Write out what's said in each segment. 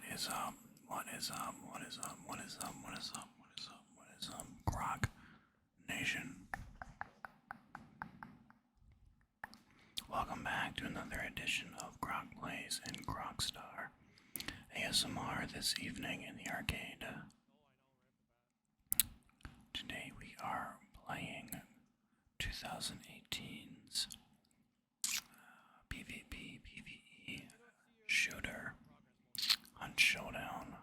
What is up? What is up? What is up? What is up? What is up? What is up? What is up? Grock Nation. Welcome back to another edition of Grock Plays and Grockstar ASMR this evening in the arcade. Today we are playing 2018's PvP PvE shooter Hunt Showdown,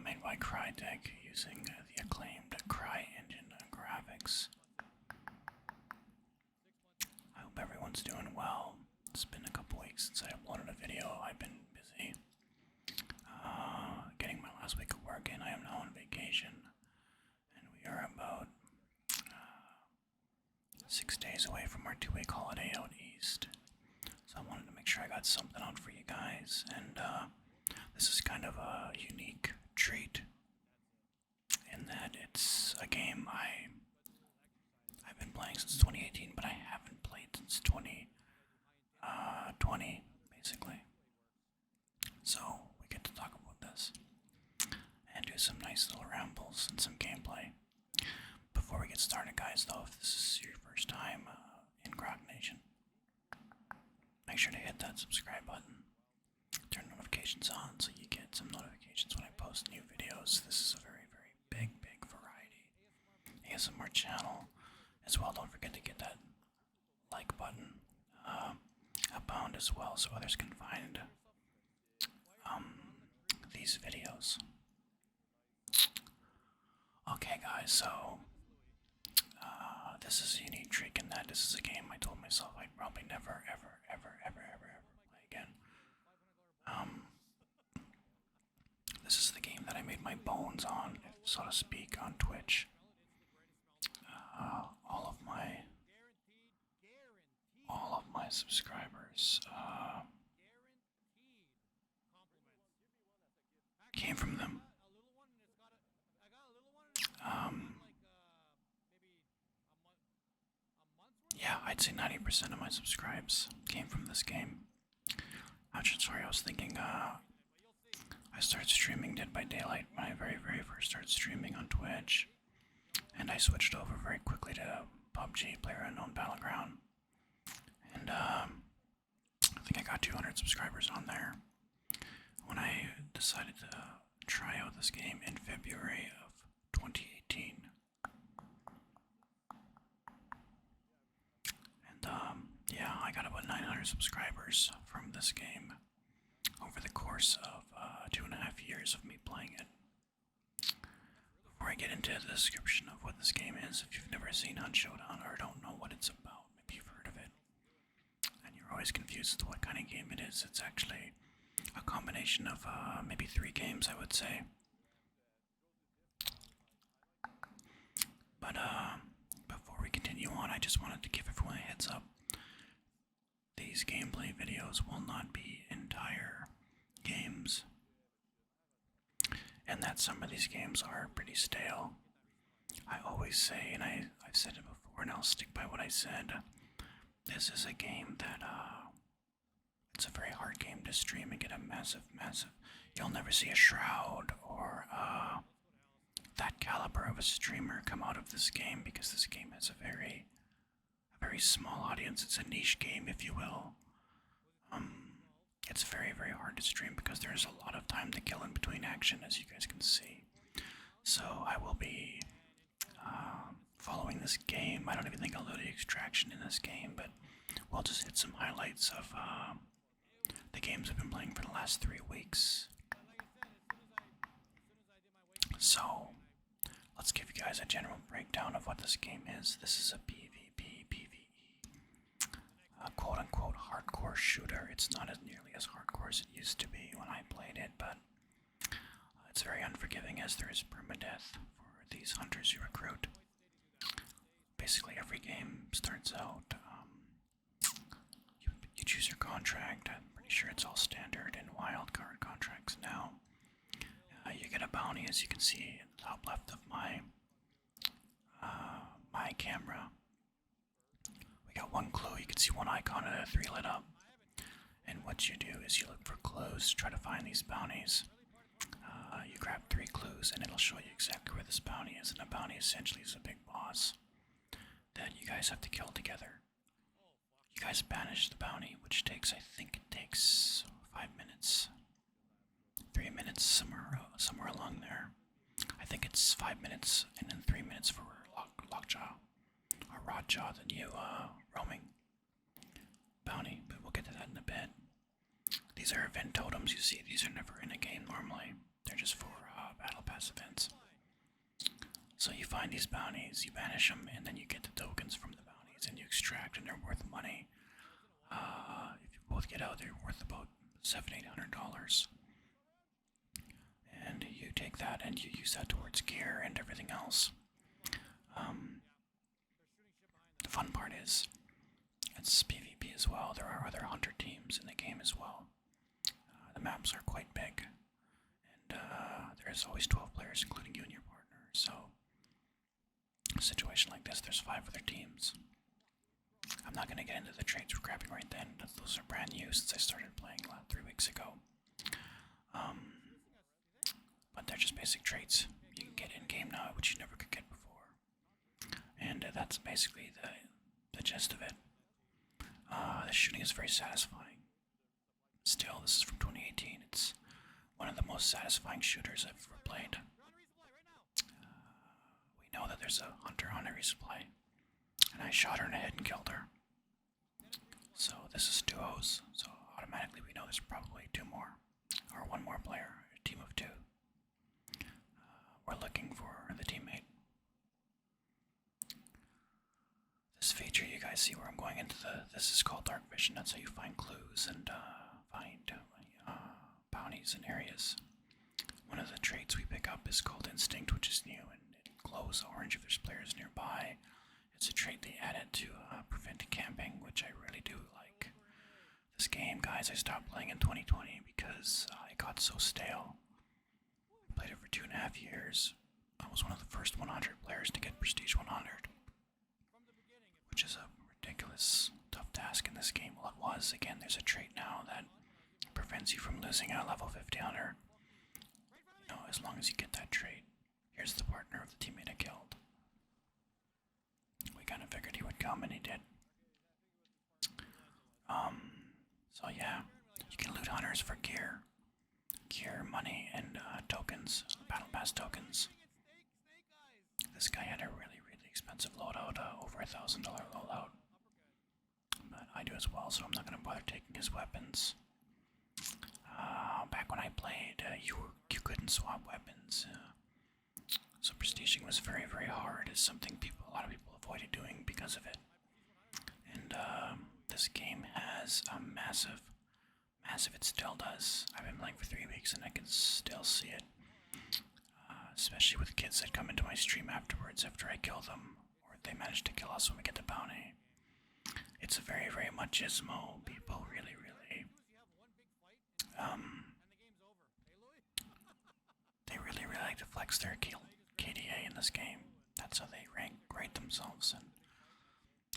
made by Crytek using the acclaimed CryEngine graphics. I hope everyone's doing well. It's been a couple weeks since I uploaded a video. I've been busy getting my last week of work in. I am now on vacation, and we are about 6 days away from our 2-week holiday out east. So I wanted to make sure I got something on for you guys, and this is kind of a unique treat in that it's a game I've been playing since 2018, but I haven't played since 2020, basically. So we get to talk about this and do some nice little rambles and some gameplay. Before we get started, guys, though, if this is your first time in Grocknation, make sure to hit that subscribe button, turn notifications on so you get some notifications when I post new videos. This is a very, very big variety ASMR channel. As well, don't forget to get that like button abound as well so others can find these videos. Okay, guys, so this is a unique trick in that this is a game I told myself I'd probably never, ever play again. This is the game that I made my bones on, so to speak, on Twitch. All of my subscribers came from them. Yeah, I'd say 90% of my subscribes came from this game. Actually, sorry, I was thinking, I started streaming Dead by Daylight when I very first started streaming on Twitch, and I switched over very quickly to PUBG, PlayerUnknown Battleground, and I think I got 200 subscribers on there when I decided to try out this game in February of 2018. And yeah, I got about 900 subscribers from this game over the course of 2.5 years of me playing it. Before I get into the description of what this game is, if you've never seen Hunt Showdown or don't know what it's about, maybe you've heard of it, and you're always confused as to what kind of game it is, it's actually a combination of maybe 3 games, I would say. But before we continue on, I just wanted to give everyone a heads up. These gameplay videos will not be entire games, and that some of these games are pretty stale. I always say, and I've said it before, and I'll stick by what I said, this is a game that it's a very hard game to stream and get a massive, you'll never see a Shroud or that caliber of a streamer come out of this game, because this game has a very small audience. It's a niche game, if you will. It's very hard to stream because there's a lot of time to kill in between action, as you guys can see. So I will be following this game. I don't even think I'll do the extraction in this game, but we'll just hit some highlights of the games I've been playing for the last 3 weeks. So let's give you guys a general breakdown of what this game is. This is a PvP PvE, quote-unquote hardcore shooter. It's not as nearly as hardcore as it used to be when I played it, but it's very unforgiving as there is permadeath for these hunters you recruit. Basically every game starts out, you choose your contract. I'm pretty sure it's all standard and wildcard contracts now. You get a bounty, as you can see in the top left of my camera. We got 1 clue, you can see 1 icon and a 3 lit up. And what you do is you look for clues to try to find these bounties. You grab 3 clues and it'll show you exactly where this bounty is, and a bounty essentially is a big boss that you guys have to kill together. You guys banish the bounty, which takes, I think it takes 5 minutes. 3 minutes, somewhere along there. I think it's 5 minutes and then 3 minutes for lockjaw or rotjaw, the new roaming bounty, but we'll get to that in a bit. These are event totems, you see. These are never in a game normally. They're just for battle pass events. So you find these bounties, you banish them, and then you get the tokens from the bounties, and you extract, and they're worth money. If you both get out, they're worth about $700-800. And you take that and you use that towards gear and everything else. The fun part is, it's PvP as well. There are other hunter teams in the game as well. The maps are quite big, and there's always 12 players, including you and your partner. So, a situation like this, there's 5 other teams. I'm not going to get into the trades we're grabbing right then. Those are brand new since I started playing 3 weeks ago. But they're just basic traits you can get in game now, which you never could get before. And that's basically the gist of it. The shooting is very satisfying. Still, this is from 2018. It's one of the most satisfying shooters I've ever played. We know that there's a hunter on every resupply, and I shot her in the head and killed her. So this is duos, so automatically we know there's probably 2 more, or 1 more player, a team of 2. We're looking for the teammate. This feature, you guys see where I'm going into this is called dark vision. That's how you find clues and find bounties in areas. One of the traits we pick up is called instinct, which is new, and it glows orange if there's players nearby. It's a trait they added to prevent camping, which I really do like. This game, guys, I stopped playing in 2020 because it got so stale. I played it for 2.5 years. I was one of the first 100 players to get Prestige 100, which is a ridiculous tough task in this game. Well, it was. Again, there's a trait now that prevents you from losing a level 50 hunter. You know, as long as you get that trait. Here's the partner of the teammate I killed. We kind of figured he would come, and he did. So yeah, you can loot hunters for gear, money, and tokens, battle pass tokens. This guy had a really expensive loadout, over $1,000 loadout, but I do as well, so I'm not going to bother taking his weapons. Back when I played, you couldn't swap weapons, so prestiging was very hard. It's something a lot of people avoided doing because of it. And this game has a massive, it still does. I've been playing for 3 weeks and I can still see it. Especially with kids that come into my stream afterwards after I kill them, or they manage to kill us when we get the bounty. It's a very machismo. People really they really like to flex their KDA in this game. That's how they rate themselves, and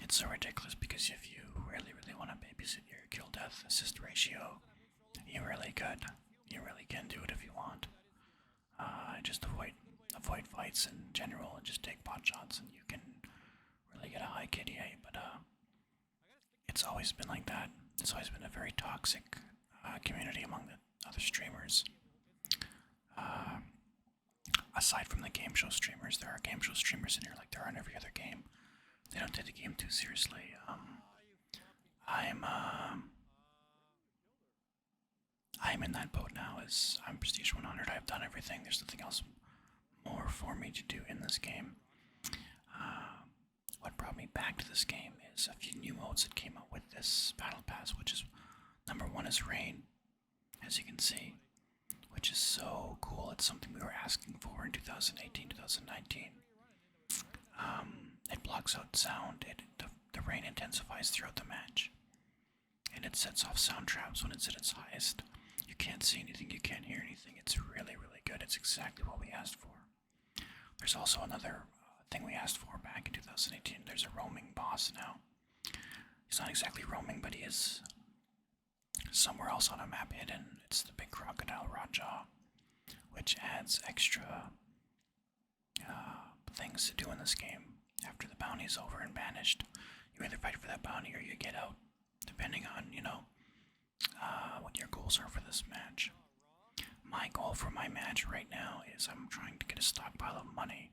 it's so ridiculous because if you really want to babysit your kill death assist ratio, you really could. You really can do it if you want. Just avoid fights in general and just take pot shots, and you can really get a high KDA. But it's always been like that. It's always been a very toxic community among the other streamers. Aside from the game show streamers, there are game show streamers in here like there are in every other game. They don't take the game too seriously. I'm in that boat now. As I'm Prestige 100, I've done everything. There's nothing else more for me to do in this game. What brought me back to this game is a few new modes that came out with this battle pass, which is number 1 is rain, as you can see, which is so cool. It's something we were asking for in 2018, 2019. It blocks out sound. The rain intensifies throughout the match, and it sets off sound traps when it's at its highest. You can't see anything, you can't hear anything. It's really good. It's exactly what we asked for. There's also another thing we asked for back in 2018. There's a roaming boss now. He's not exactly roaming, but he is somewhere else on a map hidden. It's the big crocodile Raja, which adds extra things to do in this game. After the bounty's over and banished, you either fight for that bounty or you get out, depending on, what your goals are for this match. My goal for my match right now is I'm trying to get a stockpile of money.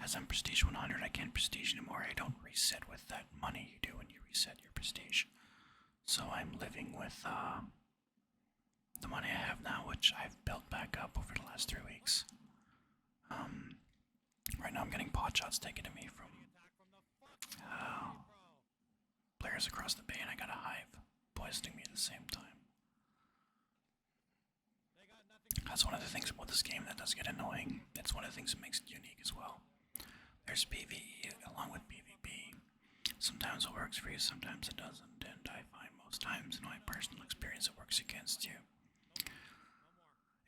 As I'm Prestige 100, I can't Prestige anymore. I don't reset with that money you do when you reset your Prestige. So I'm living with the money I have now, which I've built back up over the last 3 weeks. Right now I'm getting pot shots taken to me from players across the bay, and I got a hive poisoning me at the same time. That's one of the things about this game that does get annoying. It's one of the things that makes it unique as well. There's PvE along with PvP. Sometimes it works for you, sometimes it doesn't, and I find most times in my personal experience it works against you.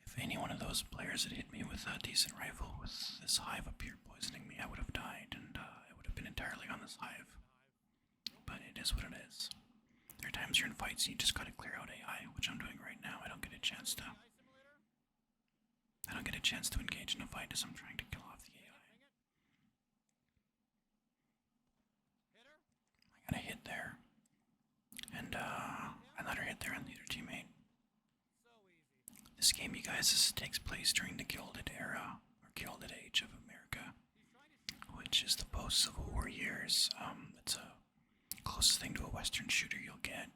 If any one of those players had hit me with a decent rifle with this hive up here poisoning me, I would have died, and it would have been entirely on this hive. But it is what it is. There are times you're in fights and you just gotta clear out AI, which I'm doing right now. I don't get a chance to engage in a fight as I'm trying to kill off the AI. I got a hit there, and another hit there on the other teammate. This game, you guys, takes place during the Gilded Era, or Gilded Age of America, which is the post-Civil War years. It's a closest thing to a Western shooter you'll get,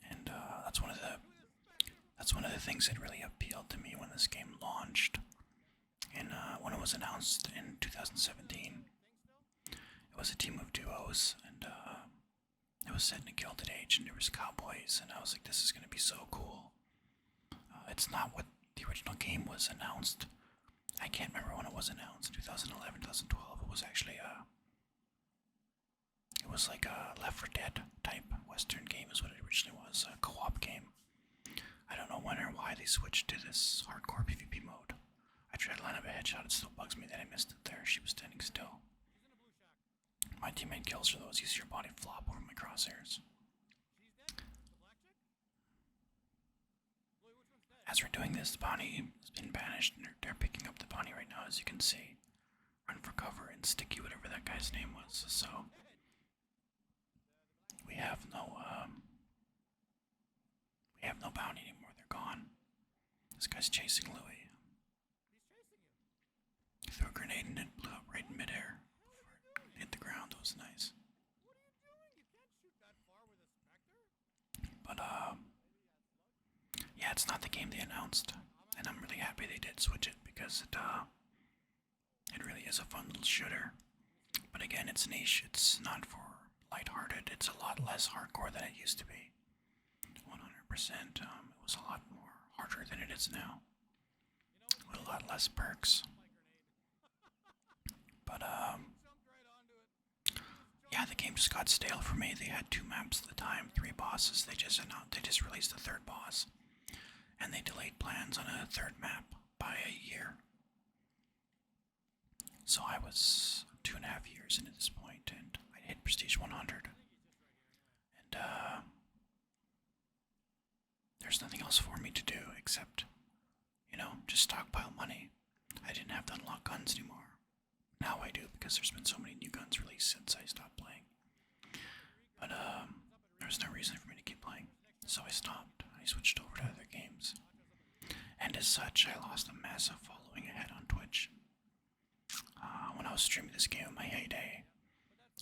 and that's one of the things that really appealed to me when this game launched, and when it was announced in 2017. It was a team of duos, and it was set in a Gilded Age, and there was cowboys, and I was like, this is going to be so cool. It's not what the original game was announced. I can't remember when it was announced, 2011, 2012. It was actually it was like a Left 4 Dead type Western game is what it originally was, a co-op game. I don't know when or why they switched to this hardcore PvP mode. I tried to line up a headshot, it still bugs me that I missed it there. She was standing still. My teammate kills her though, as you see her body flop over my crosshairs. As we're doing this, the bounty has been banished, and they're picking up the bounty right now, as you can see. Run for cover and Sticky, whatever that guy's name was. So we have no bounty anymore. They're gone. This guy's chasing Louis. He threw a grenade and it blew up right in midair before it hit the ground. That was nice. But yeah, it's not the game they announced, and I'm really happy they did switch it because it really is a fun little shooter. But again, it's niche. It's not for lighthearted. It's a lot less hardcore than it used to be. 100%. It was a lot more harder than it is now, with a lot less perks. But yeah, the game just got stale for me. They had 2 maps at the time, 3 bosses. They just released a 3rd boss, and they delayed plans on a 3rd map by a year. So I was 2.5 years into this point, and I hit Prestige 100. And there's nothing else for me to do except, just stockpile money. I didn't have to unlock guns anymore. Now I do, because there's been so many new guns released since I stopped playing. But there was no reason for me to keep playing, so I stopped. I switched over to other games. And as such, I lost a massive following I had on Twitch. When I was streaming this game in my heyday,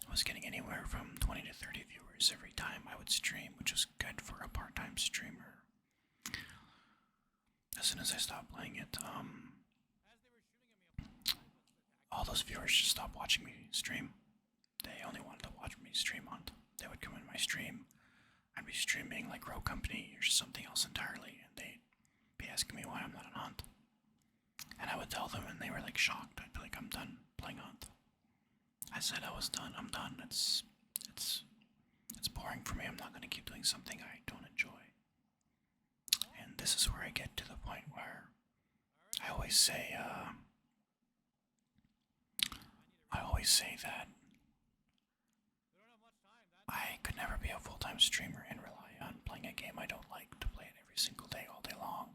I was getting anywhere from 20 to 30 viewers every time I would stream, which was good for a part-time streamer. As soon as I stopped playing it, all those viewers just stopped watching me stream. They only wanted to watch me stream Hunt. They would come in my stream. I'd be streaming like Rogue Company or something else entirely, and they'd be asking me why I'm not on Hunt. And I would tell them, and they were like shocked. I'd be like, I'm done playing Hunt. I said I was done. I'm done. It's boring for me. I'm not going to keep doing something I don't enjoy. And this is where I get to the point where I always say that I could never be a full-time streamer and rely on playing a game I don't like to play it every single day, all day long.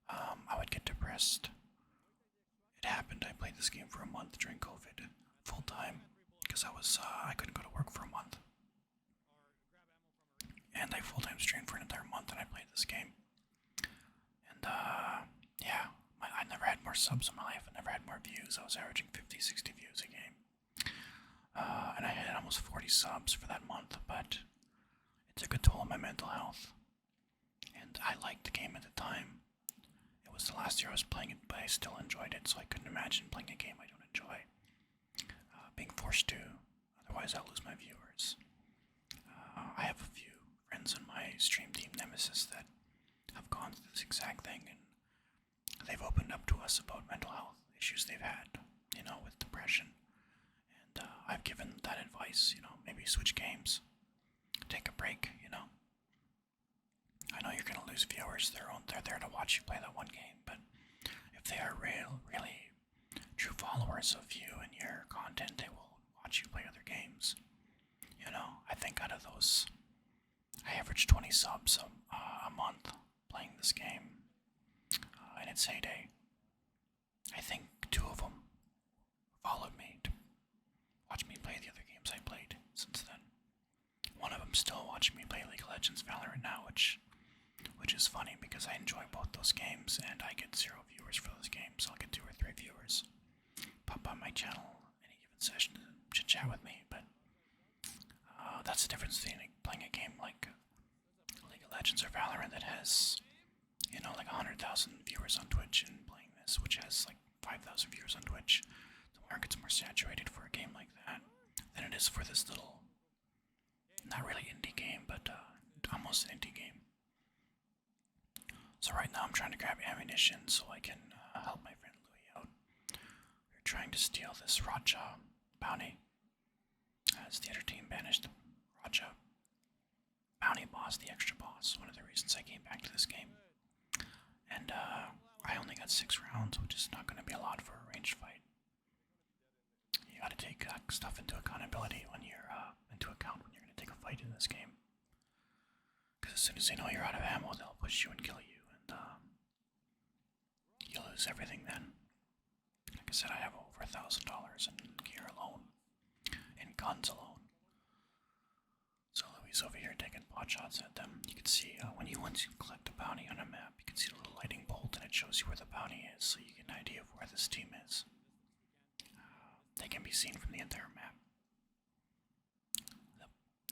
I would get depressed. It happened. I played this game for a month during COVID, full time, because I couldn't go to work for a month, and I full time streamed for an entire month, and I played this game. And yeah, I never had more subs in my life. I never had more views. I was averaging 50, 60 views a game. And I had almost 40 subs for that month, but it took a toll on my mental health. And I liked the game at the time. It was the last year I was playing it, but I still enjoyed it, so I couldn't imagine playing a game I don't enjoy. Being forced to, otherwise I'll lose my viewers. I have a few friends on my stream team Nemesis that have gone through this exact thing, and they've opened up to us about mental health issues they've had, with depression. And I've given that advice, maybe switch games, take a break, I know you're going to lose viewers, they're there to watch you play that one game, but if they are really true followers of you and your content, they will watch you play other games. I think out of those, I average 20 subs a month playing this game in its heyday. I think 2 of them followed me to watch me play the other games I played since then. One of them still watching me play League of Legends Valorant now, which is funny because I enjoy both those games and I get 0 viewers for those games. I'll get 2 or 3 viewers pop on my channel any given session to chat with me, but that's the difference between playing a game like League of Legends or Valorant that has, like 100,000 viewers on Twitch, and playing this, which has like 5,000 viewers on Twitch. The market's more saturated for a game like that than it is for this little, not really indie game, but almost an indie game. So right now I'm trying to grab ammunition so I can help my friend Louis out. We're trying to steal this Raja bounty, as the other team banished the Raja bounty boss, the extra boss. One of the reasons I came back to this game. And I only got 6 rounds, which is not going to be a lot for a ranged fight. You got to take stuff into accountability when you're into account when you're going to take a fight in this game. Because as soon as they know you're out of ammo, they'll push you and kill you, and you lose everything then. Like I said, I have over $1,000 in gear alone, in guns alone. So Louis over here taking pot shots at them. You can see once you collect a bounty on a map, you can see the little lightning bolt, and it shows you where the bounty is, so you get an idea of where this team is. They can be seen from the entire map.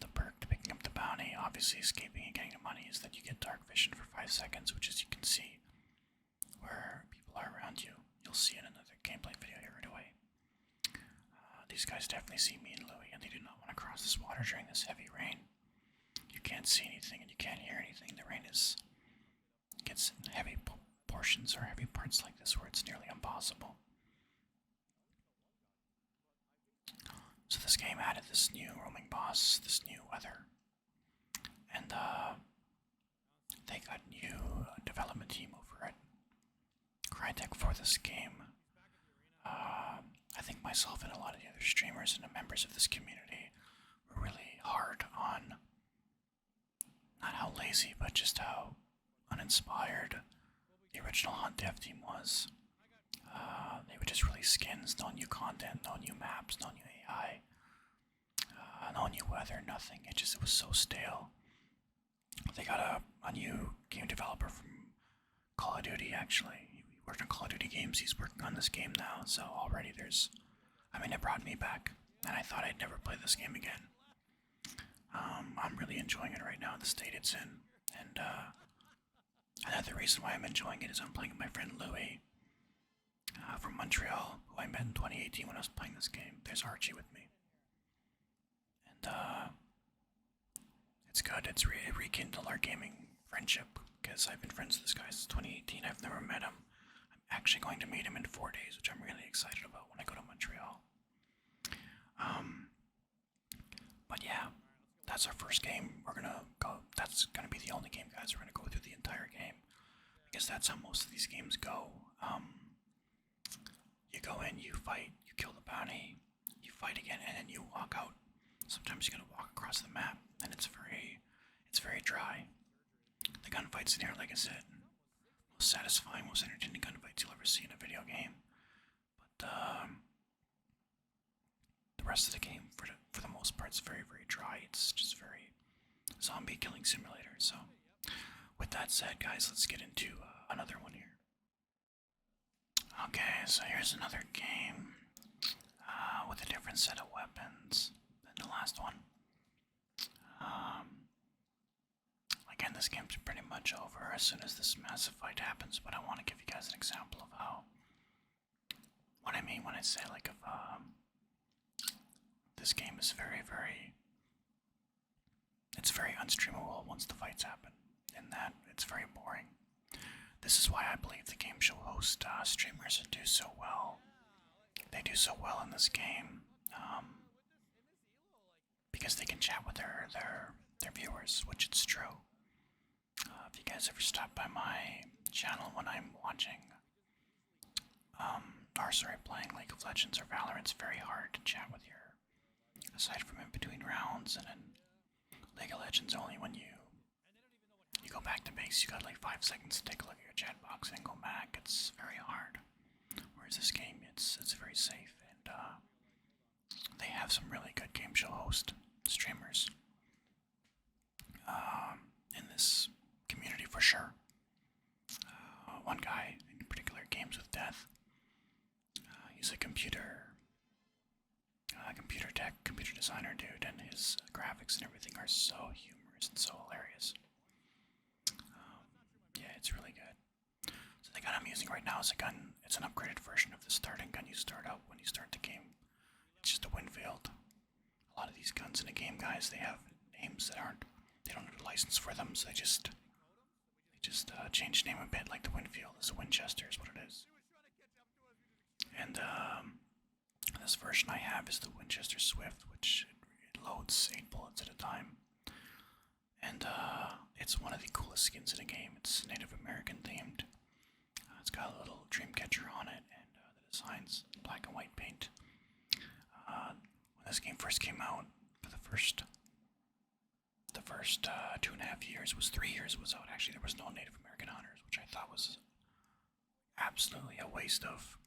The perk to picking up the bounty, obviously escaping and getting the money, is that you get dark vision for 5 seconds, which is you can see where people are around you. You'll see in another gameplay video here right away. These guys definitely see me and Louis, and they do not want to cross this water during this heavy rain. You can't see anything and you can't hear anything. The rain gets in heavy portions or heavy parts like this where it's nearly impossible. So this game added this new roaming boss, this new weather, and they got new development team over at Crytek for this game. I think myself and a lot of the other streamers and the members of this community were really hard on not how lazy, but just how uninspired the original Hunt dev team was. They were just really skins, no new content, no new maps, no new AI, no new weather, nothing. It was so stale. They got a new game developer from Call of Duty, actually. He worked on Call of Duty games, he's working on this game now, so already it brought me back, and I thought I'd never play this game again. I'm really enjoying it right now, the state it's in, and another reason why I'm enjoying it is I'm playing with my friend Louis from Montreal, who I met in 2018 when I was playing this game. There's Archie with me, and it's good. It's rekindled our gaming friendship, because I've been friends with this guy since 2018. I've never met him. I'm actually going to meet him in 4 days, which I'm really excited about when I go to Montreal. But yeah, that's our first game. We're gonna go. That's gonna be the only game, guys. We're gonna go through the entire game, because that's how most of these games go. You go in, you fight, you kill the bounty, you fight again, and then you walk out. Sometimes you gotta walk across the map, and it's It's very dry. The gunfights in here, like I said, most satisfying, most entertaining gunfights you'll ever see in a video game. But the rest of the game, for the most part, is very, very dry. It's just very zombie killing simulator. So, with that said, guys, let's get into another one here. Okay, so here's another game with a different set of weapons than the last one. Again, this game's pretty much over as soon as this massive fight happens, but I want to give you guys an example of what I mean when I say, like, if this game is it's very unstreamable once the fights happen, in that it's very boring. This is why I believe the game show host streamers that do so well. They do so well in this game, because they can chat with their viewers, which it's true. If you guys ever stop by my channel when I'm watching, playing League of Legends or Valorant, it's very hard to chat with your, aside from in between rounds, and in League of Legends only when you go back to base, you got like 5 seconds to take a look at your chat box and go back. It's very hard. Whereas this game, it's very safe, and they have some really good game show host streamers in this community for sure. One guy in particular, Games with Death. He's a computer designer dude, and his graphics and everything are so humorous and so hilarious. Yeah, it's really good. So the gun I'm using right now is a gun. It's an upgraded version of the starting gun you start out when you start the game. It's just a Winfield. A lot of these guns in the game, guys, they have names that they don't have a license for them, so they just change name a bit. Like the Winfield is a Winchester, is what it is. And this version I have is the Winchester Swift, which it loads 8 bullets at a time. And it's one of the coolest skins in the game. It's Native American themed. It's got a little dream catcher on it, and the design's black and white paint. When this game first came out, for the first 2.5 years, 3 years was out. Actually, there was no Native American hunters, which I thought was absolutely a waste of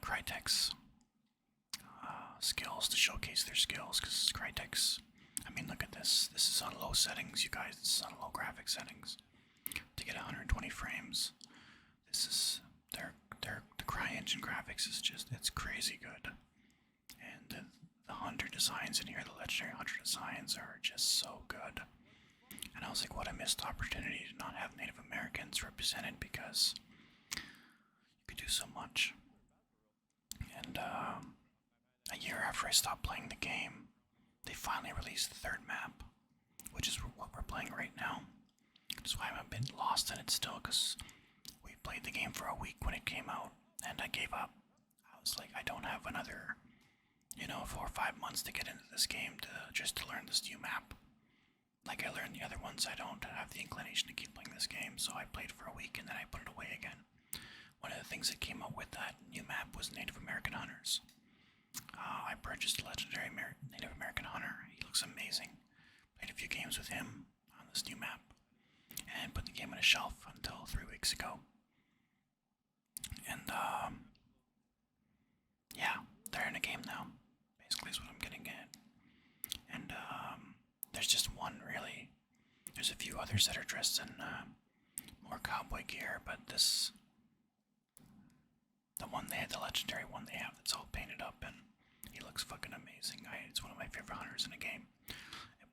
Crytek's skills, to showcase their skills, because Crytek's, I mean, look at this. This is on low settings, you guys. This is on low graphic settings to get 120 frames. This is the CryEngine graphics is just, it's crazy good. And the hunter designs in here, the legendary hunter designs, are just so good. And I was like, what a missed opportunity to not have Native Americans represented, because you could do so much. And a year after I stopped playing the game, they finally released the 3rd map, which is what we're playing right now. That's why I'm a bit lost in it still, because we played the game for a week when it came out, and I gave up. I was like, I don't have another, 4 or 5 months to get into this game just to learn this new map. Like I learned the other ones, I don't have the inclination to keep playing this game, so I played for a week and then I put it away again. One of the things that came out with that new map was Native American hunters. I purchased a legendary Native American hunter. He looks amazing. Played a few games with him on this new map, and put the game on a shelf until 3 weeks ago. And yeah, they're in a game now, basically is what I'm getting at. And there's just one, really. There's a few others that are dressed in more cowboy gear, but the legendary one they have, that's all painted up, and he looks fucking amazing. It's one of my favorite hunters in the game.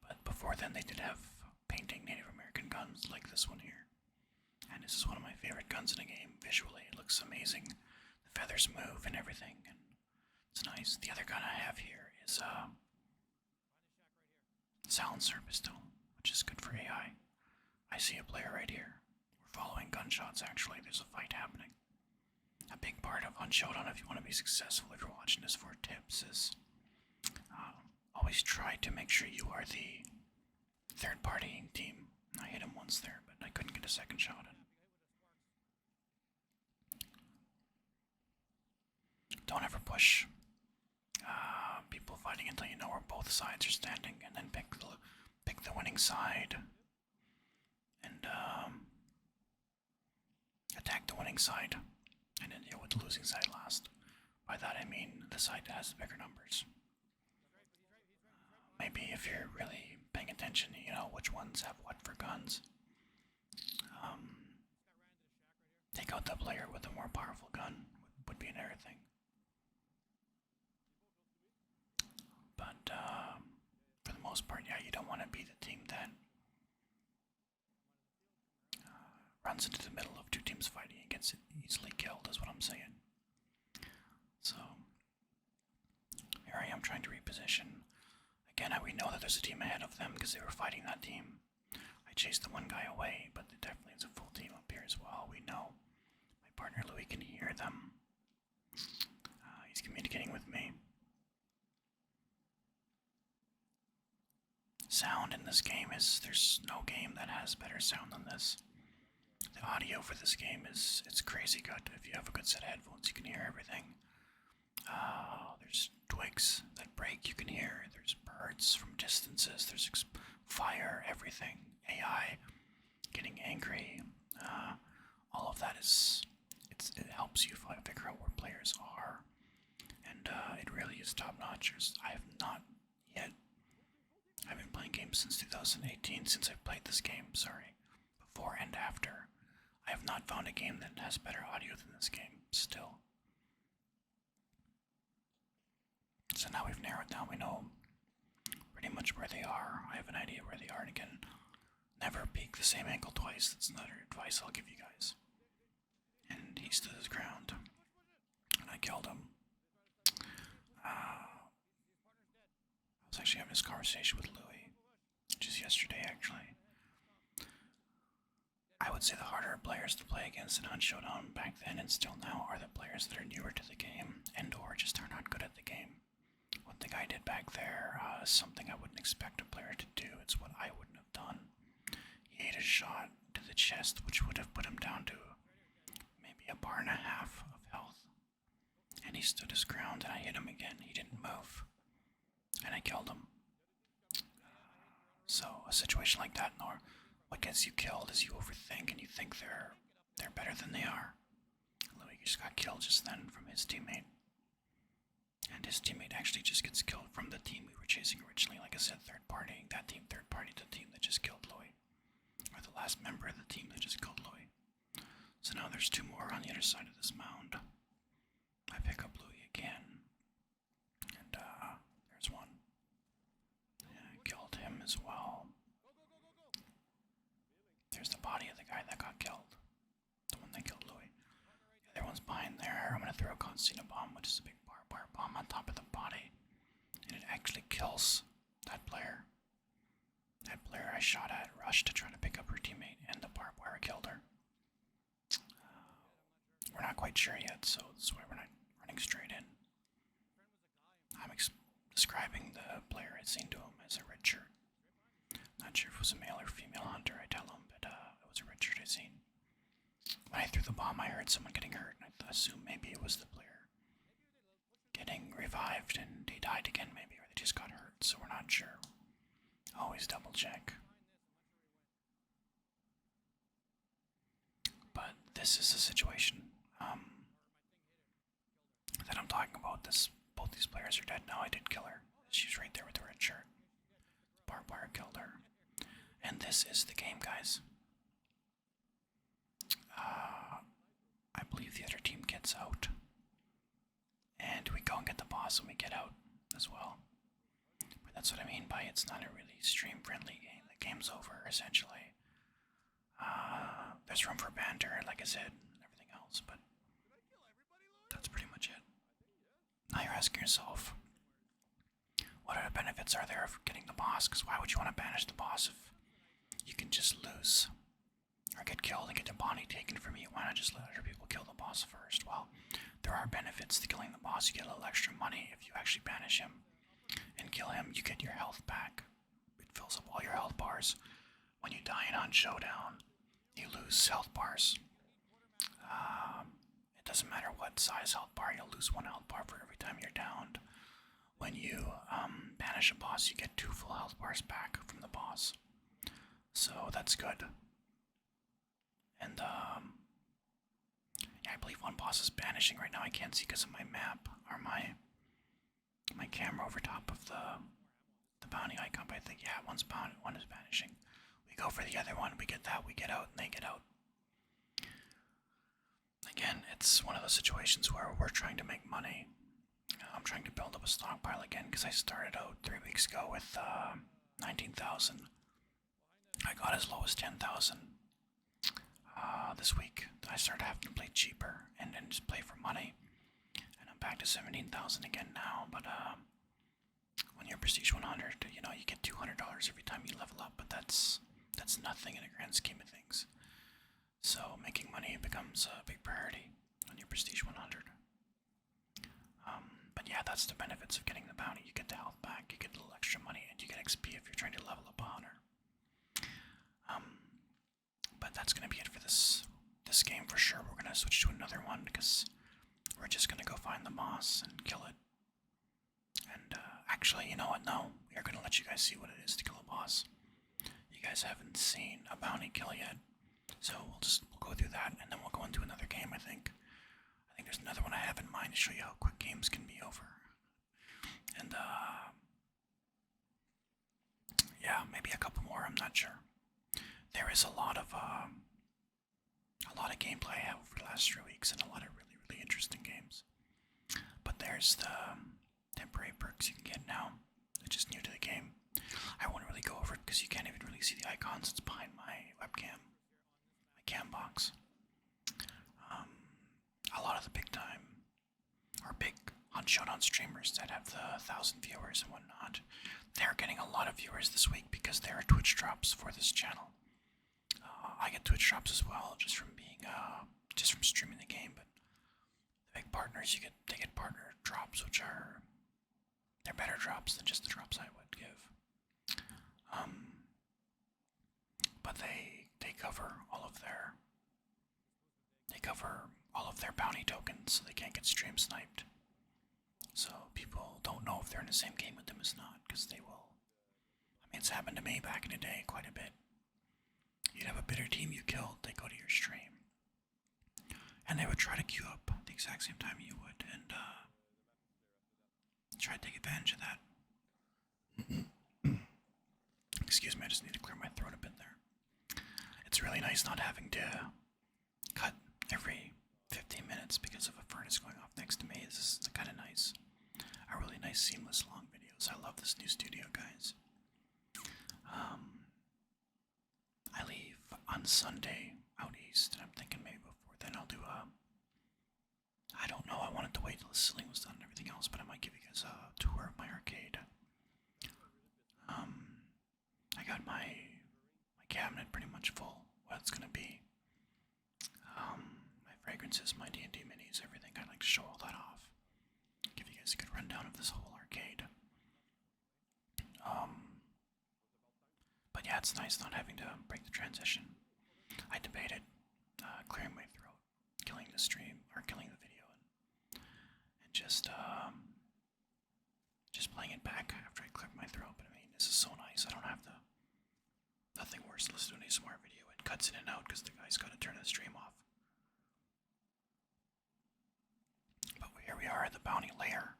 But before then, they did have painting Native American guns like this one here. And this is one of my favorite guns in the game. Visually, it looks amazing. The feathers move and everything, and it's nice. The other gun I have here is silencer pistol, which is good for AI. I see a player right here. We're following gunshots, actually. There's a fight happening. A big part of Hunt Showdown, if you want to be successful, if you're watching this for tips, is always try to make sure you are the third-party team. I hit him once there, but I couldn't get a second shot in. Don't ever push people fighting until you know where both sides are standing, and then pick take the winning side and attack the winning side and then deal with the losing side last. By that I mean the side that has the bigger numbers. Maybe if you're really paying attention, you know which ones have what for guns. Take out the player with a more powerful gun would be another thing. But for the most part, yeah, you don't want to be the team that runs into the middle of two teams fighting and gets easily killed, is what I'm saying. So, here I am trying to reposition. Again, we know that there's a team ahead of them because they were fighting that team. I chased the one guy away, but there definitely is a full team up here as well, we know. My partner Louis can hear them. He's communicating with me. Sound in this game there's no game that has better sound than this. The audio for this game it's crazy good. If you have a good set of headphones, you can hear everything. There's twigs that break, you can hear. There's birds from distances. There's fire, everything. AI getting angry. All of that it helps you figure out where players are, and it really is top notch. I've been playing games since 2018. Since I've played this game, before and after. I have not found a game that has better audio than this game, still. So now we've narrowed down, we know pretty much where they are. I have an idea where they are, and again, never peek the same angle twice. That's another advice I'll give you guys. And he stood his ground, and I killed him. I was actually having this conversation with Louis, just yesterday actually. I would say the harder players to play against in Hunt Showdown back then and still now are the players that are newer to the game and or just are not good at the game. What the guy did back there is something I wouldn't expect a player to do. It's what I wouldn't have done. He ate a shot to the chest, which would have put him down to maybe a bar and a half of health. And he stood his ground, and I hit him again. He didn't move. And I killed him. So a situation like that, what gets you killed is you overthink and you think they're better than they are. Louis just got killed just then from his teammate. And his teammate actually just gets killed from the team we were chasing originally. Like I said, third party. That team third party the team that just killed Louis. Or the last member of the team that just killed Louis. So now there's two more on the other side of this mound. I pick up Louis again. And there's one. Yeah, I killed him as well. There's the body of the guy that got killed. The one that killed Louis. The other one's behind there. I'm gonna throw a concertina bomb, which is a big barbed wire bomb on top of the body. And it actually kills that player. That player I shot at rushed to try to pick up her teammate, and the barbed wire killed her. We're not quite sure yet, so that's why we're not running straight in. I'm describing the player I'd seen to him as a red shirt. Not sure if it was a male or female hunter, I tell him, but it was a red shirt I'd seen. When I threw the bomb, I heard someone getting hurt, and I assumed maybe it was the player getting revived, and he died again maybe, or they just got hurt, so we're not sure. Always double check. But this is a situation that I'm talking about. Both these players are dead now. I did kill her. She's right there with the red shirt. Barbed wire killed her. And this is the game, guys. I believe the other team gets out. And we go and get the boss and we get out as well. But that's what I mean by it's not a really stream-friendly game. The game's over, essentially. There's room for banter, like I said, and everything else, but that's pretty much it. Now you're asking yourself, what other benefits are there of getting the boss? Because why would you want to banish the boss if you can just lose or get killed and get the bounty taken from you? Why not just let other people kill the boss first? Well, there are benefits to killing the boss. You get a little extra money if you actually banish him and kill him. You get your health back. It fills up all your health bars. When you die in Hunt Showdown, you lose health bars. It doesn't matter what size health bar, you'll lose one health bar for every time you're downed. when you banish a boss, you get 2 full health bars back from the boss. So that's good. And yeah, I believe one boss is banishing right now. I can't see because of my map or my camera over top of the bounty icon. But I think yeah, one is banishing. We go for the other one. We get that. We get out, and they get out. Again, it's one of those situations where we're trying to make money. I'm trying to build up a stockpile again because I started out 3 weeks ago with 19,000. I got as low as 10,000. This week I started having to play cheaper and then just play for money, and I'm back to 17,000 again now. But when you're Prestige 100, you know you get $200 every time you level up, but that's nothing in the grand scheme of things. So making money becomes a big priority when you're Prestige 100. But yeah, that's the benefits of getting the bounty. You get the health back, you get a little extra money, and you get XP if you're trying to level up a hunter. But that's going to be it for this game for sure. We're going to switch to another one because we're just going to go find the moss and kill it. And actually, you know what? No, we are going to let you guys see what it is to kill a boss. You guys haven't seen a bounty kill yet, so we'll go through that, and then we'll go into another game. I think there's another one I have in mind to show you how quick games can be over. And yeah, maybe a couple more. I'm not sure. There is a lot of gameplay I have over the last 3 weeks, and a lot of really, really interesting games. But there's the temporary perks you can get now, which is new to the game. I won't really go over it because you can't even really see the icons. It's behind my webcam, my cam box. A lot of the big Hunt Showdown streamers that have the 1,000 viewers and whatnot, they're getting a lot of viewers this week because there are Twitch drops for this channel. I get Twitch drops as well, just from streaming the game. But the big partners, they get partner drops, which they're better drops than just the drops I would give. But they cover all of their bounty tokens, so they can't get stream sniped. So people don't know if they're in the same game with them as not, because they will. I mean, it's happened to me back in the day quite a bit. You'd have a bitter team you killed, they go to your stream, and they would try to queue up at the exact same time you would, and try to take advantage of that. Excuse me, I just need to clear my throat a bit there. It's really nice not having to cut every 15 minutes because of a furnace going off next to me. This is kind of nice. A really nice seamless long videos. I love this new studio, guys. I leave on Sunday out east, and I'm thinking maybe before then I'll do I don't know, I wanted to wait till the ceiling was done and everything else, but I might give you guys a tour of my arcade. I got my cabinet pretty much full. What it's gonna be. My fragrances, my D&D minis, everything. I'd like to show all that off. Give you guys a good rundown of this whole arcade. But yeah, it's nice not having to break the transition. I debated clearing my throat, killing the stream, or killing the video, and just playing it back after I cleared my throat. But I mean, this is so nice. I don't have to. Nothing worse than listening to an ASMR video. It cuts in and out because the guy's got to turn the stream off. But here we are at the bounty layer.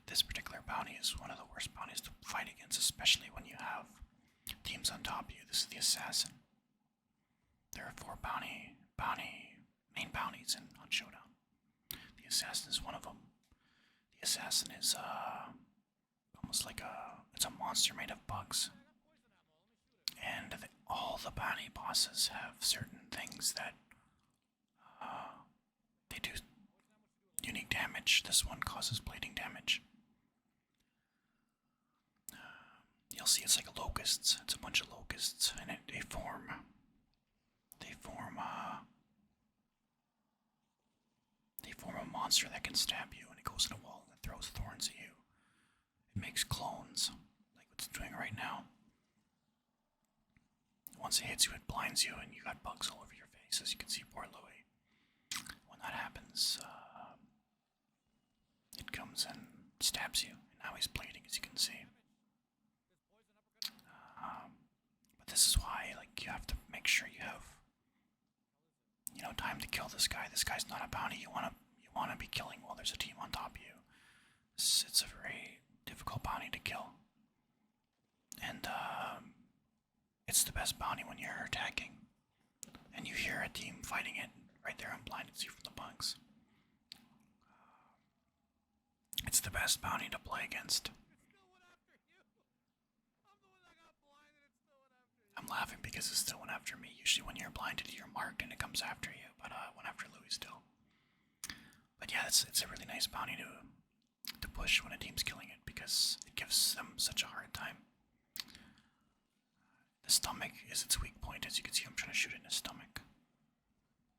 This particular bounty is one of the worst bounties to fight against, especially when you have teams on top of you. This is the assassin. There are 4 main bounties in Hunt Showdown. The assassin is one of them. The assassin is almost like it's a monster made of bugs. And all the bounty bosses have certain things that they do unique damage. This one causes bleeding damage. You'll see it's like locusts. It's a bunch of locusts, and they form a monster that can stab you, and it goes in a wall and it throws thorns at you. It makes clones, like what it's doing right now. Once it hits you, it blinds you, and you got bugs all over your face, as you can see poor Louie. When that happens, it comes and stabs you, and now he's bleeding, as you can see. But this is why, like, you have to make sure you have, you know, time to kill this guy. This guy's not a bounty. You wanna be killing while there's a team on top of you. It's a very difficult bounty to kill, and it's the best bounty when you're attacking, and you hear a team fighting it right there. I'm blinded to you from the bunks. It's the best bounty to play against. I'm laughing because it still went after me. Usually when you're blinded, you're marked and it comes after you, but it went after Louis still. But yeah, it's a really nice bounty to push when a team's killing it, because it gives them such a hard time. The stomach is its weak point. As you can see, I'm trying to shoot it in his stomach.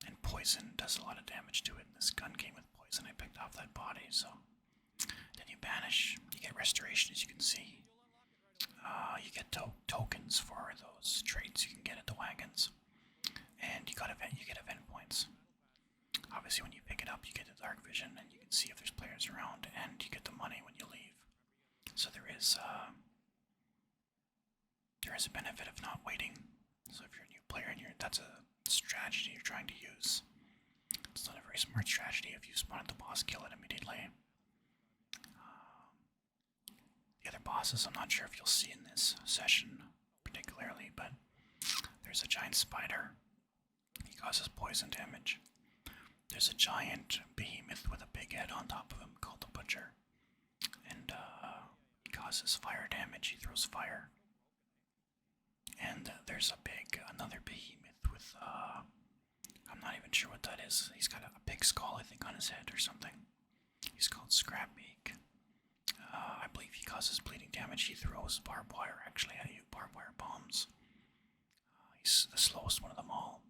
And poison does a lot of damage to it. This gun came with poison. I picked off that body, so... Then you banish. You get restoration, as you can see. You get tokens for those traits you can get at the wagons. And you get event points. Obviously, when you pick it up, you get the dark vision, and you can see if there's players around, and you get the money when you leave. So there is a benefit of not waiting. So if you're a new player and that's a strategy you're trying to use. It's not a very smart strategy. If you spawn at the boss, kill it immediately. The other bosses, I'm not sure if you'll see in this session particularly, but there's a giant spider. He causes poison damage. There's a giant behemoth with a big head on top of him called the Butcher. And he causes fire damage. He throws fire. And there's another behemoth with, I'm not even sure what that is. He's got a big skull, I think, on his head or something. He's called Scrapbeak. I believe he causes bleeding damage. He throws barbed wire, actually, at you, barbed wire bombs. He's the slowest one of them all.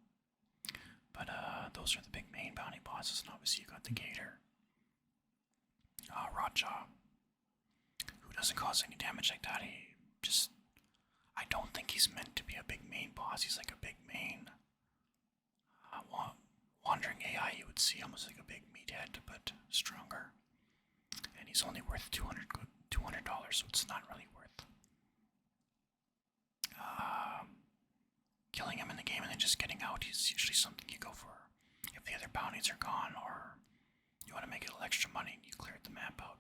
But those are the big main bounty bosses, and obviously you got the Gator. Rotjaw, who doesn't cause any damage like that. I don't think he's meant to be a big main boss. He's like a big main wandering AI, you would see, almost like a big meathead, but stronger. And he's only worth $200, so it's not really worth killing him in the game and then just getting out. Is usually something you go for if the other bounties are gone, or you want to make a little extra money and you cleared the map out.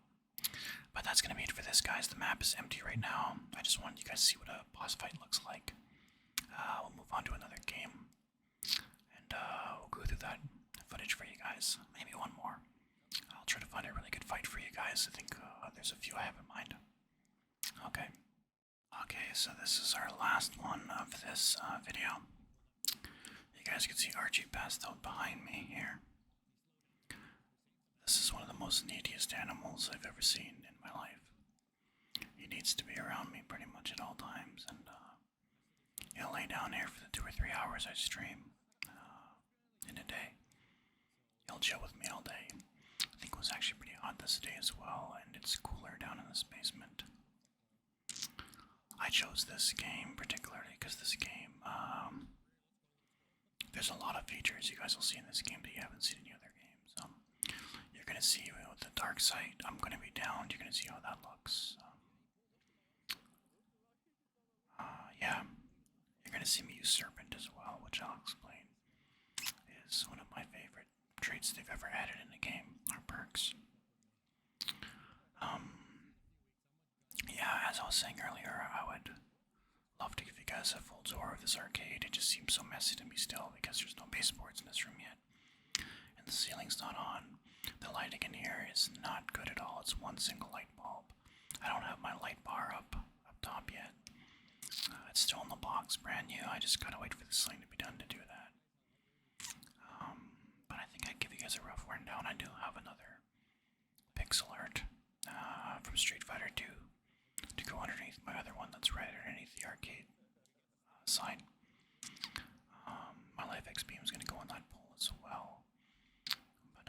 But that's going to be it for this, guys. The map is empty right now. I just wanted you guys to see what a boss fight looks like. We'll move on to another game, and we'll go through that footage for you guys. Maybe one more. I'll try to find a really good fight for you guys. I think there's a few I have in mind. Okay. Okay, so this is our last one of this video. You guys can see Archie passed out behind me here. This is one of the most neediest animals I've ever seen in my life. He needs to be around me pretty much at all times, and he'll lay down here for the 2 or 3 hours I stream in a day. He'll chill with me all day. I think it was actually pretty hot this day as well, and it's cooler down in this basement. I chose this game particularly because this game, there's a lot of features you guys will see in this game that you haven't seen in any other games. You're going to see with the dark side, I'm going to be downed, you're going to see how that looks. Yeah, you're going to see me use Serpent as well, which I'll explain is one of my favorite traits they've ever added in the game, or perks. Yeah, as I was saying earlier, I would love to give you guys a full tour of this arcade. It just seems so messy to me still because there's no baseboards in this room yet. And the ceiling's not on. The lighting in here is not good at all. It's one single light bulb. I don't have my light bar up top yet. It's still in the box, brand new. I just gotta wait for the ceiling to be done to do that. But I think I'd give you guys a rough rundown. I do have another pixel art from Street Fighter 2 to go underneath my other one that's right underneath the arcade side. My life XP is going to go on that pole as well. But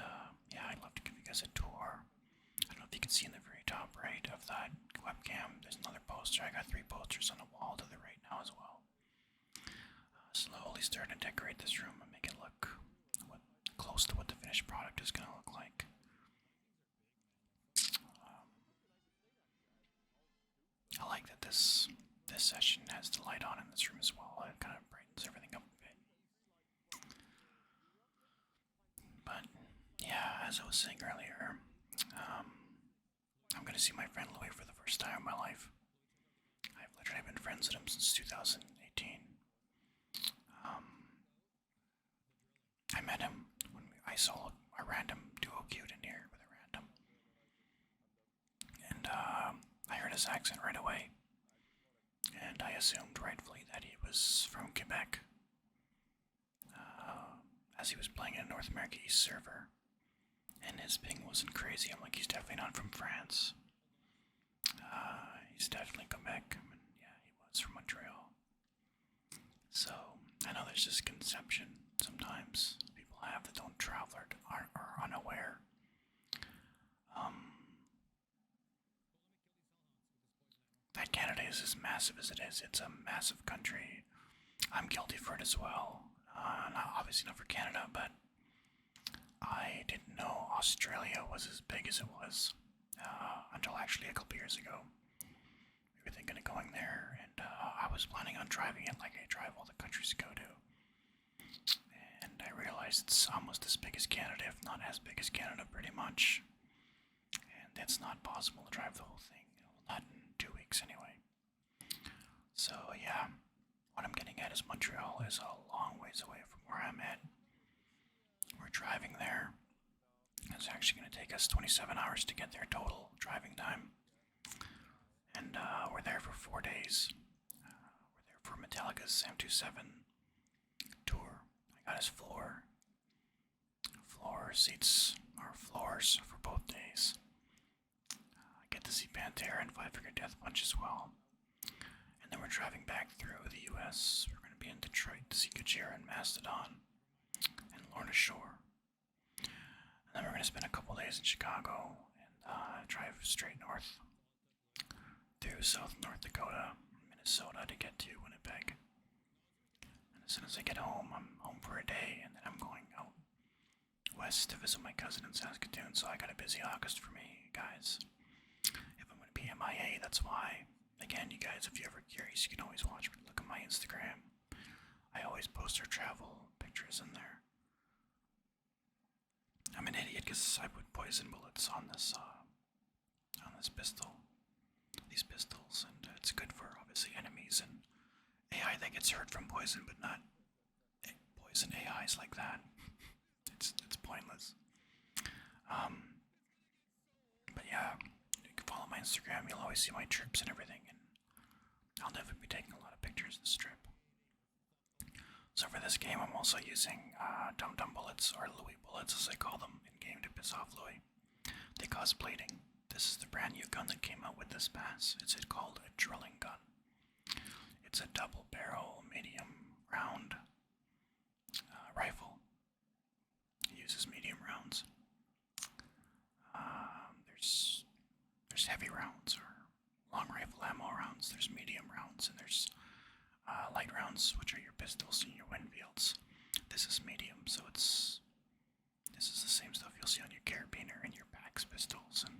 yeah, I'd love to give you guys a tour. I don't know if you can see in the very top right of that webcam, there's another poster. I got 3 posters on the wall to the right now as well. Slowly starting to decorate this room and make it look close to what the finished product is going to look like. session has the light on in this room as well. It kind of brightens everything up a bit. But yeah, as I was saying earlier, I'm going to see my friend Louis for the first time in my life. I've literally been friends with him since 2018. I met him when I saw a random duo cute in here with a random. And I heard his accent right away. And I assumed rightfully that he was from Quebec. As he was playing in a North America East server. And his ping wasn't crazy. I'm like, he's definitely not from France. He's definitely Quebec. I mean, yeah, he was from Montreal. So, I know there's this conception sometimes people have that don't travel or are unaware. That Canada is as massive as it is. It's a massive country. I'm guilty for it as well. Obviously not for Canada, but I didn't know Australia was as big as it was until actually a couple years ago. We were thinking of going there, and I was planning on driving it like I drive all the countries I go to. And I realized it's almost as big as Canada, if not as big as Canada, pretty much. And it's not possible to drive the whole thing. Well, not in 2 weeks anyway. So yeah, what I'm getting at is Montreal is a long ways away from where I'm at. We're driving there. It's actually going to take us 27 hours to get there total driving time. And we're there for 4 days. We're there for Metallica's Sam 27 tour. I got his floor seats, or floors for both days. I get to see Pantera and Five Finger Death Punch as well. And then we're driving back through the US. We're going to be in Detroit to see Gojira and Mastodon and Lorna Shore. And then we're going to spend a couple days in Chicago and drive straight north through South North Dakota, Minnesota to get to Winnipeg. And as soon as I get home, I'm home for a day, and then I'm going out west to visit my cousin in Saskatoon, so I got a busy August for me, guys. If I'm going to be MIA, that's why. Again, you guys, if you're ever curious, you can always watch me. Look at my Instagram. I always post our travel pictures in there. I'm an idiot because I put poison bullets on this pistol. These pistols, and it's good for obviously enemies and AI that gets hurt from poison, but not poison AIs like that. It's pointless. But yeah, you can follow my Instagram. You'll always see my trips and everything, and I'll definitely be taking a lot of pictures this trip. So for this game, I'm also using Dum Dum bullets, or Louis bullets as I call them in game to piss off Louis. They cause bleeding. This is the brand new gun that came out with this pass. It's called a drilling gun. It's a double barrel medium round rifle. It uses medium rounds. There's heavy rounds or long rifle ammo rounds. There's medium rounds, and there's light rounds, which are your pistols and your Winfields. This is medium, so this is the same stuff you'll see on your carabiner and your Pax pistols, and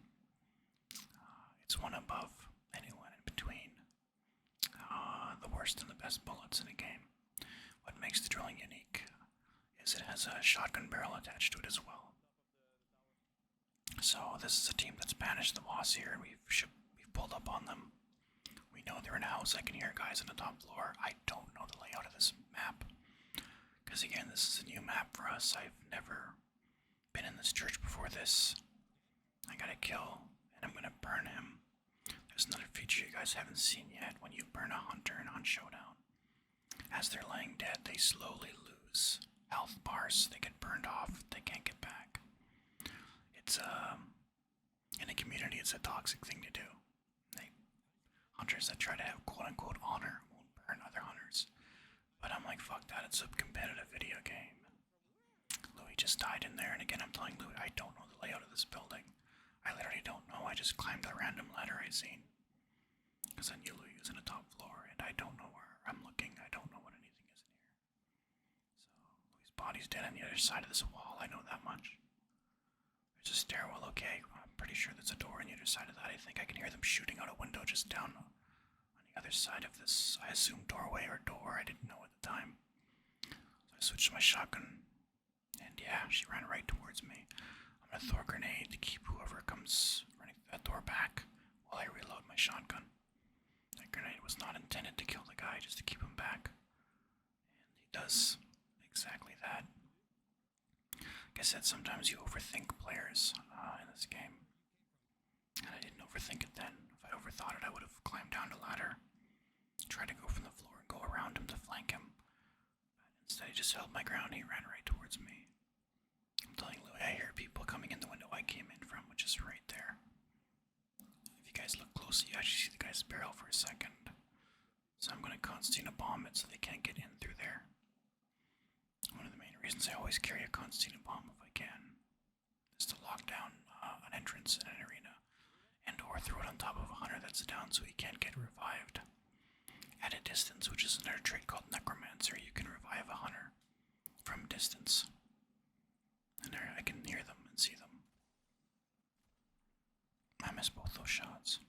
it's one above anyone in between. The worst and the best bullets in a game. What makes the drilling unique is it has a shotgun barrel attached to it as well. So this is a team that's banished the boss here, and we've pulled up on them. We know they're in a house. I can hear guys on the top floor. I don't know the layout of this map, because again, this is a new map for us. I've never been in this church before this. I got a kill, and I'm gonna burn him. There's another feature you guys haven't seen yet. When you burn a hunter in Hunt Showdown, as they're laying dead, they slowly lose health bars. They get burned off. They can't get back. It's in a community, it's a toxic thing to do. Hunters that try to have quote-unquote honor won't burn other hunters. But I'm like, fuck that, it's a competitive video game. Louis just died in there, and again, I'm telling Louis, I don't know the layout of this building. I literally don't know. I just climbed a random ladder I seen. Because I knew Louis was in the top floor, and I don't know where I'm looking. I don't know what anything is in here. So, Louis' body's dead on the other side of this wall. I know that much. There's a stairwell, okay. I'm pretty sure there's a door on the other side of that. I think I can hear them shooting out a window just down on the the other side of this, I assumed doorway or door, I didn't know at the time. So I switched to my shotgun, and yeah, she ran right towards me. I'm gonna throw a grenade to keep whoever comes running through that door back while I reload my shotgun. That grenade was not intended to kill the guy, just to keep him back. And he does exactly that. Like I said, sometimes you overthink players in this game. And I didn't overthink it then. If I overthought it, I would have climbed down the ladder, tried to go from the floor and go around him to flank him. But instead, he just held my ground. He ran right towards me. I'm telling Louis, I hear people coming in the window I came in from, which is right there. If you guys look closely, you actually see the guy's barrel for a second. So I'm going to Constantina bomb it so they can't get in through there. One of the main reasons I always carry a Constantina bomb if I can is to lock down an entrance in an arena, and or throw it on top of a hunter that's down so he can't get revived. At a distance, which is another trait called Necromancer, you can revive a hunter from distance. And there I can hear them and see them. I missed both those shots.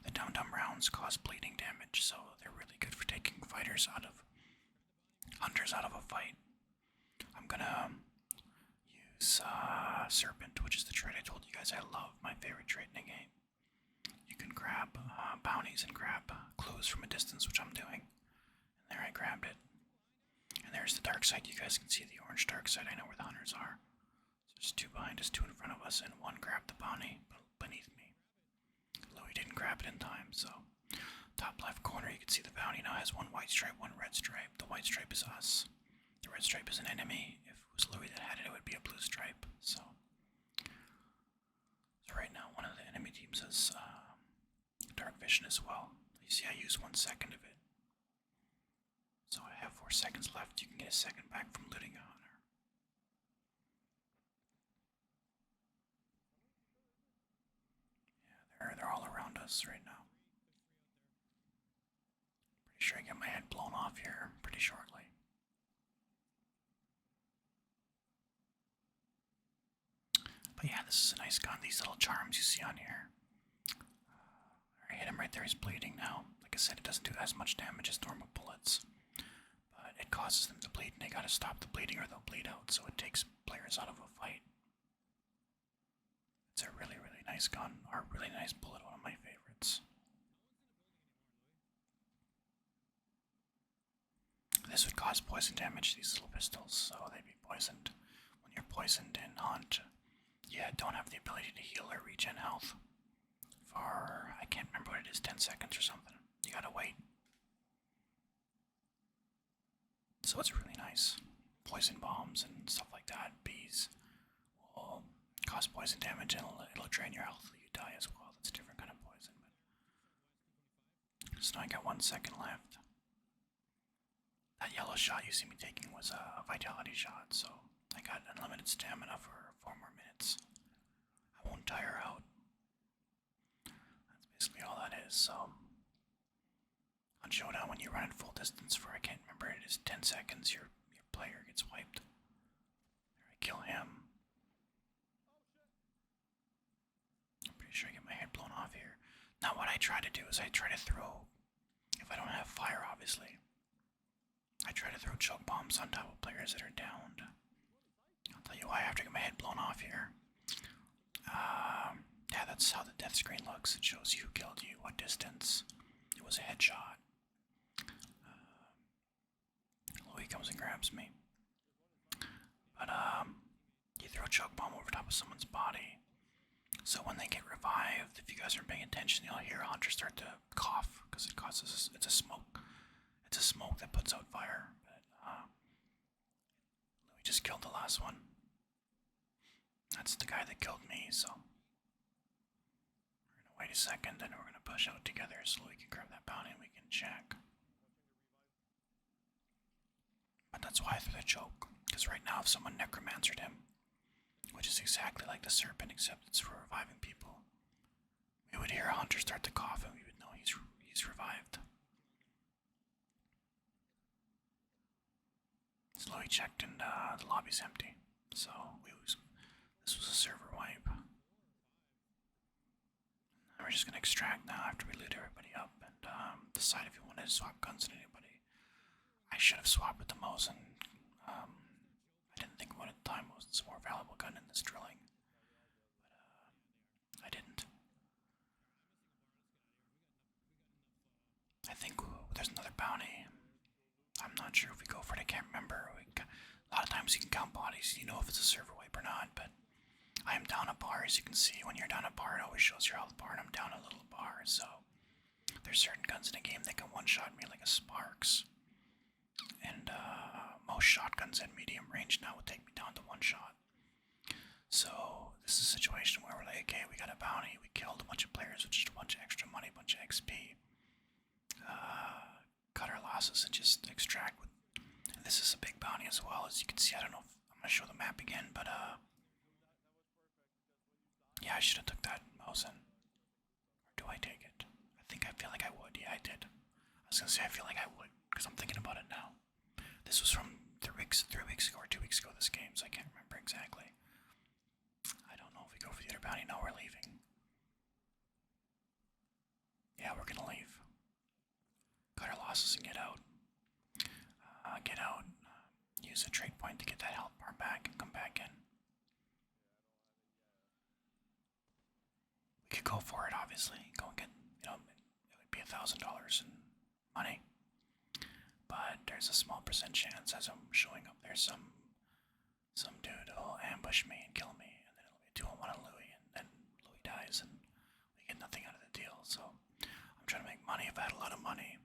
The dum-dum rounds cause bleeding damage, so they're really good for taking hunters out of a fight. I'm gonna use Serpent, which is the trait I told you guys I love, my favorite trait in the game. You can grab bounties and grab clues from a distance, which I'm doing. And there I grabbed it. And there's the dark side. You guys can see the orange dark side. I know where the hunters are. So there's two behind us, two in front of us, and one grabbed the bounty beneath me. Louis didn't grab it in time, so top left corner you can see the bounty now has one white stripe, one red stripe. The white stripe is us. The red stripe is an enemy. If it was Louis that had it, it would be a blue stripe. So right now one of the enemy teams has dark vision as well. You see I use 1 second of it. So I have 4 seconds left. You can get a second back from looting a hunter. Yeah, they're all around us right now. Pretty sure I get my head blown off here pretty shortly. But yeah, this is a nice gun. These little charms you see on here. I hit him right there. He's bleeding now. Like I said, it doesn't do as much damage as normal bullets, but it causes them to bleed, and they gotta stop the bleeding or they'll bleed out, so it takes players out of a fight. It's a really, really nice gun, or a really nice bullet, one of my favorites. This would cause poison damage to these little pistols, so they'd be poisoned. When you're poisoned in Hunt, you don't have the ability to heal or regen health. For, I can't remember what it is, 10 seconds or something. You gotta wait. So it's really nice. Poison bombs and stuff like that, bees, will cause poison damage and it'll drain your health till you die as well. That's a different kind of poison. So now I got 1 second left. That yellow shot you see me taking was a vitality shot, so I got unlimited stamina for 4 more minutes. I won't tire out. That's basically all that is. So Hunt Showdown, when you run at full distance for, I can't remember, it is 10 seconds, your player gets wiped. There, I kill him. I'm pretty sure I get my head blown off here. Now what I try to do is I try to throw, if I don't have fire obviously, I try to throw choke bombs on top of players that are downed. I'll tell you why I have to get my head blown off here. Yeah, that's how the death screen looks. It shows you who killed you, what distance. It was a headshot. Louis comes and grabs me. But, you throw a choke bomb over top of someone's body. So when they get revived, if you guys aren't paying attention, you'll hear a hunter start to cough, because it causes, it's a smoke. It's a smoke that puts out fire. But, Louis just killed the last one. That's the guy that killed me, so we're gonna wait a second and we're gonna push out together so we can grab that bounty and we can check. But that's why I threw the choke, because right now if someone necromancered him, which is exactly like the serpent except it's for reviving people, we would hear a hunter start to cough and we would know he's revived. So Louis checked and the lobby's empty, so this was a server wipe. We're just gonna extract now after we loot everybody up and decide if we want to swap guns with anybody. I should have swapped with the Mosin. I didn't think about it at the time. Mosin's a more valuable gun in this drilling. But I didn't. I think there's another bounty. I'm not sure if we go for it. I can't remember. A lot of times you can count bodies. You know if it's a server wipe or not. But I am down a bar, as you can see. When you're down a bar, it always shows your health bar, and I'm down a little bar. So there's certain guns in the game that can one-shot me like a Sparks. And most shotguns at medium range now would take me down to one shot. So this is a situation where we're like, okay, we got a bounty, we killed a bunch of players with just a bunch of extra money, a bunch of XP. Cut our losses and just extract with. And this is a big bounty as well, as you can see. I don't know if I'm gonna show the map again, but yeah, I should have took that Mosin. Or do I take it? I feel like I would. Yeah, I did. I was gonna say I feel like I would, because I'm thinking about it now. This was from 3 weeks ago or 2 weeks ago, this game, so I can't remember exactly. I don't know if we go for the other bounty. No, we're leaving. Yeah, we're gonna leave. Cut our losses and get out. Use a trade point to get that health bar back and come back in. We could go for it, obviously. Go and get, it would be $1,000 in money. But there's a small % chance, as I'm showing up there, some dude will ambush me and kill me, and then it'll be a 2-on-1 on Louis, and then Louis dies, and we get nothing out of the deal. So I'm trying to make money. If I had a lot of money,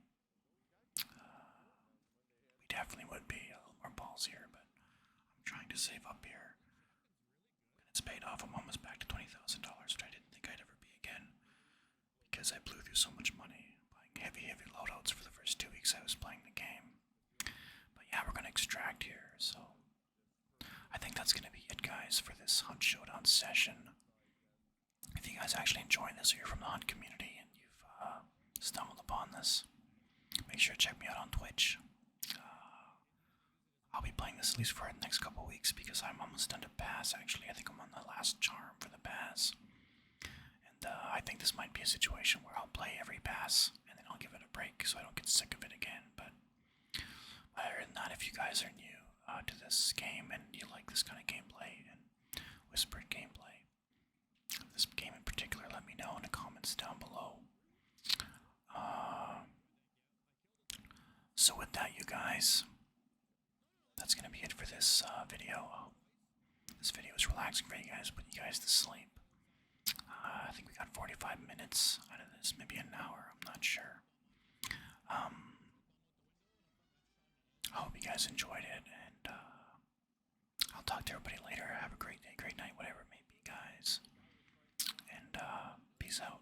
we definitely would be a little more ballsier, but I'm trying to save up here. And it's paid off. I'm almost back to $20,000, which I didn't think I'd ever be again, because I blew through so much money buying heavy loadouts for the first 2 weeks I was playing the game. But yeah, we're gonna extract here, so I think that's gonna be it, guys, for this Hunt Showdown session. If you guys actually enjoy this, or you're from the Hunt community and you've stumbled upon this, make sure to check me out on Twitch. I'll be playing this at least for the next couple weeks, because I'm almost done to pass, actually. I think I'm on the last charm for the pass. And I think this might be a situation where I'll play every pass, and then I'll give it a break so I don't get sick of it again. But other than that, if you guys are new to this game and you like this kind of gameplay and whispered gameplay, this game in particular, let me know in the comments down below. So with that, you guys, that's going to be it for this video. This video is relaxing for you guys, put you guys to sleep. I think we got 45 minutes out of this, maybe an hour, I'm not sure. I hope you guys enjoyed it, and I'll talk to everybody later. Have a great day, great night, whatever it may be, guys. And peace out.